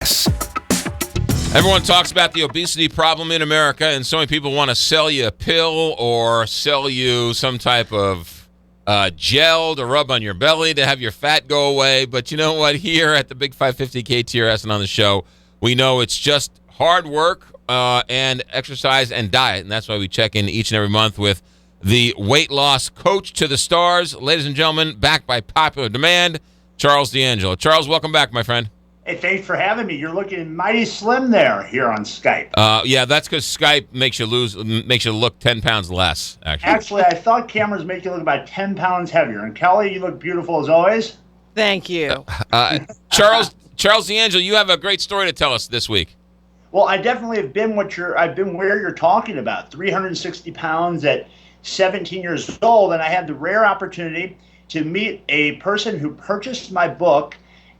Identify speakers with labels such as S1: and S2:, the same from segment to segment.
S1: Everyone talks about the obesity problem in America, and so many people want to sell you a pill or sell you some type of gel to rub on your belly to have your fat go away. But you know what? Here at the Big 550 KTRS and on the show, we know it's just hard work and exercise and diet, and that's why we check in each and every month with the weight loss coach to the stars. Ladies and gentlemen, back by popular demand, Charles D'Angelo. Charles, welcome back, my friend.
S2: Hey, thanks for having me. You're looking mighty slim there here on Skype.
S1: Yeah, that's because Skype makes you look 10 pounds less, actually.
S2: Actually, I thought cameras make you look about 10 pounds heavier. And Kelly, you look beautiful as always.
S3: Thank you.
S1: Charles D'Angelo, you have a great story to tell us this week.
S2: Well, I definitely have been where you're talking about, 360 pounds at 17 years old. And I had the rare opportunity to meet a person who purchased my book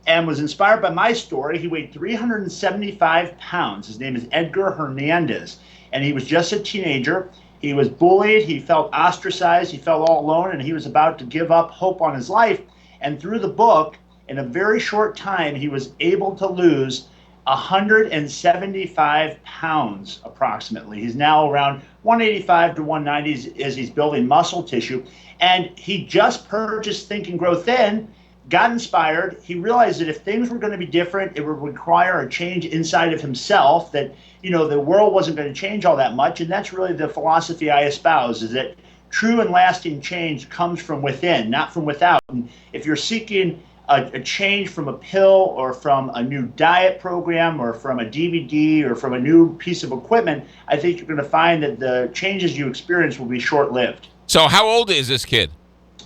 S2: and was inspired by my story. He weighed 375 pounds. His name is Edgar Hernandez, and he was just a teenager. He was bullied, he felt ostracized, he felt all alone, and he was about to give up hope on his life. And through the book, in a very short time, he was able to lose 175 pounds approximately. He's now around 185 to 190 as he's building muscle tissue. And he just purchased Think and Grow Thin, got inspired. He realized that if things were going to be different, it would require a change inside of himself, that, the world wasn't going to change all that much. And that's really the philosophy I espouse, is that true and lasting change comes from within, not from without. And if you're seeking a change from a pill or from a new diet program or from a DVD or from a new piece of equipment, I think you're going to find that the changes you experience will be short-lived.
S1: So how old is this kid?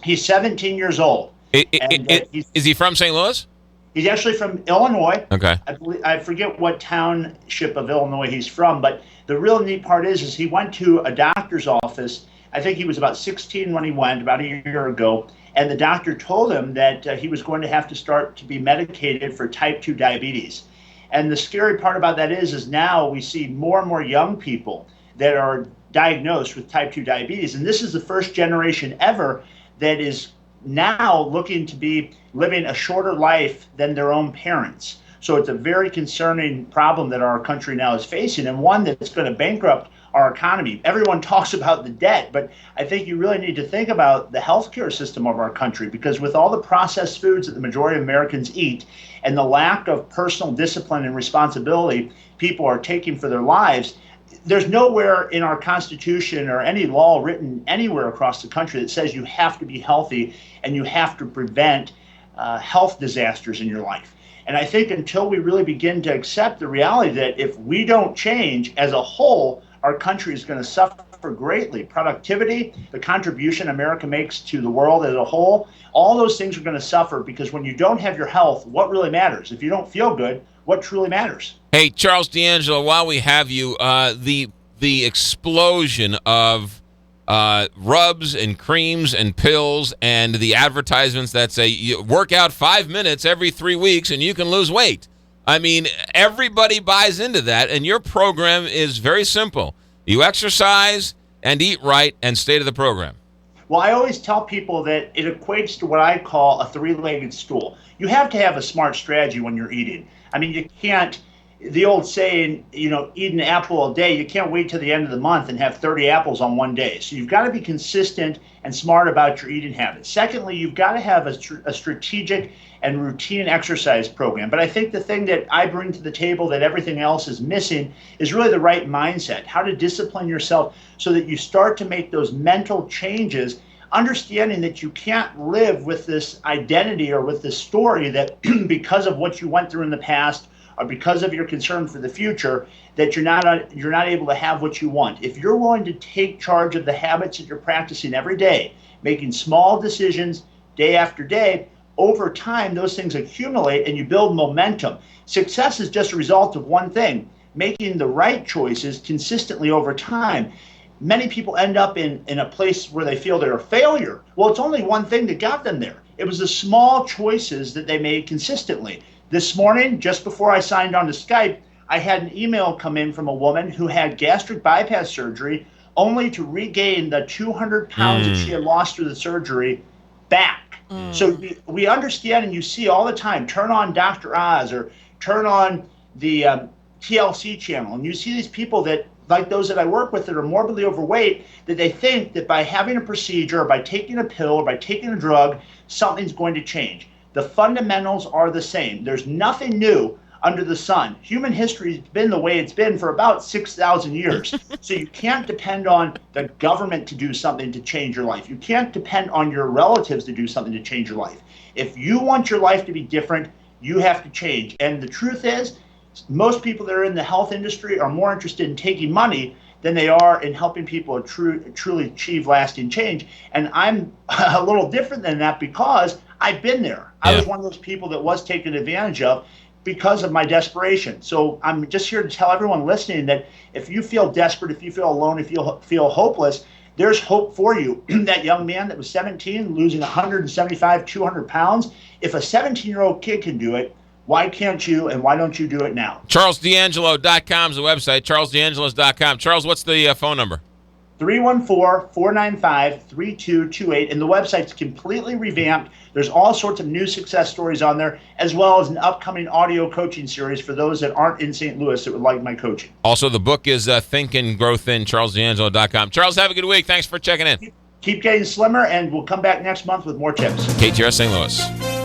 S2: He's 17 years old.
S1: Is he from St. Louis?
S2: He's actually from Illinois.
S1: Okay.
S2: I forget what township of Illinois he's from, but the real neat part is he went to a doctor's office. I think he was about 16 when he went, about a year ago, and the doctor told him that he was going to have to start to be medicated for type 2 diabetes. And the scary part about that is now we see more and more young people that are diagnosed with type 2 diabetes, and this is the first generation ever that is now looking to be living a shorter life than their own parents. So it's a very concerning problem that our country now is facing, and one that's going to bankrupt our economy. Everyone talks about the debt, but I think you really need to think about the healthcare system of our country, because with all the processed foods that the majority of Americans eat and the lack of personal discipline and responsibility people are taking for their lives, there's nowhere in our Constitution or any law written anywhere across the country that says you have to be healthy and you have to prevent health disasters in your life. And I think until we really begin to accept the reality that if we don't change as a whole, our country is going to suffer greatly. Productivity, the contribution America makes to the world as a whole, all those things are going to suffer, because when you don't have your health, what really matters? If you don't feel good, what truly matters?
S1: Hey, Charles D'Angelo, while we have you, the explosion of rubs and creams and pills and the advertisements that say you work out 5 minutes every 3 weeks and you can lose weight. I mean, everybody buys into that, and your program is very simple. You exercise and eat right and stay to the program.
S2: Well, I always tell people that it equates to what I call a three-legged stool. You have to have a smart strategy when you're eating. I mean, you can't, the old saying, eat an apple a day, you can't wait till the end of the month and have 30 apples on one day. So you've got to be consistent and smart about your eating habits. Secondly, you've got to have a strategic and routine exercise program. But I think the thing that I bring to the table that everything else is missing is really the right mindset, how to discipline yourself so that you start to make those mental changes, understanding that you can't live with this identity or with this story that because of what you went through in the past or because of your concern for the future, that you're not able to have what you want. If you're willing to take charge of the habits that you're practicing every day, making small decisions day after day, over time, those things accumulate and you build momentum. Success is just a result of one thing, making the right choices consistently over time. Many people end up in a place where they feel they're a failure. Well, it's only one thing that got them there. It was the small choices that they made consistently. This morning, just before I signed on to Skype, I had an email come in from a woman who had gastric bypass surgery only to regain the 200 pounds that she had lost through the surgery back. So we understand, and you see all the time, turn on Dr. Oz or turn on TLC channel, and you see these people that, like those that I work with, that are morbidly overweight, that they think that by having a procedure, or by taking a pill, or by taking a drug, something's going to change. The fundamentals are the same. There's nothing new under the sun. Human history has been the way it's been for about 6,000 years. So you can't depend on the government to do something to change your life. You can't depend on your relatives to do something to change your life. If you want your life to be different, you have to change. And the truth is, most people that are in the health industry are more interested in taking money than they are in helping people truly achieve lasting change. And I'm a little different than that because I've been there. I was one of those people that was taken advantage of because of my desperation. So I'm just here to tell everyone listening that if you feel desperate, if you feel alone, if you feel hopeless, there's hope for you. That young man that was 17, losing 175, 200 pounds, if a 17-year-old kid can do it, why can't you, and why don't you do it now?
S1: CharlesD'Angelo.com is the website, CharlesD'Angelos.com. Charles, what's the phone number?
S2: 314-495-3228, and the website's completely revamped. There's all sorts of new success stories on there, as well as an upcoming audio coaching series for those that aren't in St. Louis that would like my coaching. Also, the book is Think and Grow Thin, CharlesD'Angelo.com. Charles, have a good week. Thanks for checking in. Keep getting slimmer, and we'll come back next month with more tips.
S1: KTR St. Louis.